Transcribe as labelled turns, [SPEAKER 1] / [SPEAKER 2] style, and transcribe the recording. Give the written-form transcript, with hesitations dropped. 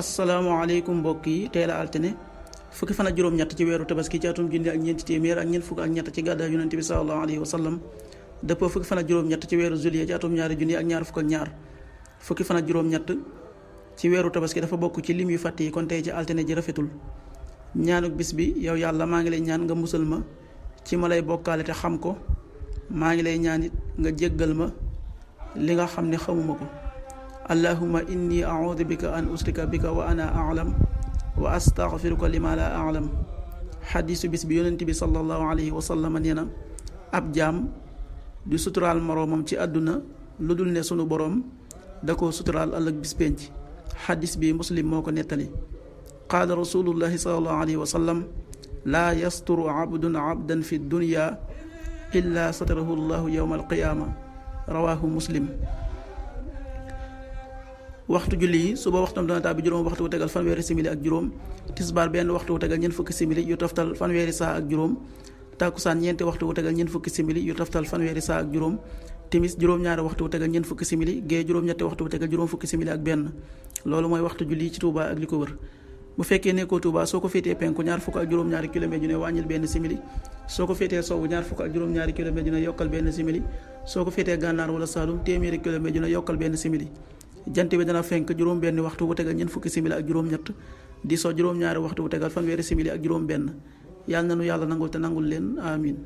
[SPEAKER 1] asalaamaaleykum mbokk yi tey la altine fukki fan ak juróom-ñett ci weeru tabaski ci atum junni ak ñeenti téeméer ak ñeent fukk ak ñett ci gàddaay yonent bi sallallahu alayhi wa sallam dëppoo fukki fan ak juróom-ñett ci weeru juillet ci atum ñaari junni ak ñaar fukk ak ñaar fukki fan ak juróom-ñett ci weeru tabaski dafa bokk ci lim yu fàtte yi kon tey ci altine ji rafetul ñaanuk bis bi yow yàlla maa ngi lay ñaan nga musal ma ci ma lay bokkaale te xam ko maa ngi lay ñaan it nga jéggal ma li nga xam ne xamuma ko allahumma inni a'udhu bika an usrika bika wa ana a'lam wa astaghfiruka lima la a'lam. xadiisu bis bi yonent bi sallallahu alayhi wa sallam nee na ab jaam du suturaal moroomam ci àdduna lu dul ne sunu boroom da ko suturaal ëllëg bis penc. xadiis bi muslim moo ko nettali. qaala rasulullahi sallallahu alayhi wa sallam laa yasturu abdun abdan fi dunya illa satarahu llahu yawma alqiyaama rawaahu muslim. waxtu julli yi suba waxtam dana tàbbi juróom waxtu wu tegal fanweeri simili ak juróom, tisbaar benn waxtu wu tegal ñeent fukki simili yu toftal fanweeri saa ak juróom, takkusaan ñeenti waxtu wu tegal ñeent fukki simili yu toftal fanweeri saa ak juróom, timis juróom-ñaari waxtu wu tegal ñeent fukki simili, gee juróom-ñetti waxtu wu tegal juróom fukki simili ak benn. loolu mooy waxtu julli ci Touba ak li ko wër. bu fekkee nekkoo Touba soo ko féetee penku ñaar fukk ak juróom-ñaari kilomètre yu ne wàññil benn simili, soo ko féetee sowwu ñaar fukk ak juróom-ñaari kilomètre yu ne yokkal benn simili, soo ko féetee gànnaar wala Saalum téeméeri kilomètre yu ne yokkal benn simili. jant bi dana fenk juróom benn waxtu wu tegal ñeent fukki simili ak juróom-ñett di so juróom-ñaari waxtu wu tegal fanweeri simili ak juróom benn. yàlla na nu yàlla nangul te nangul leen amin.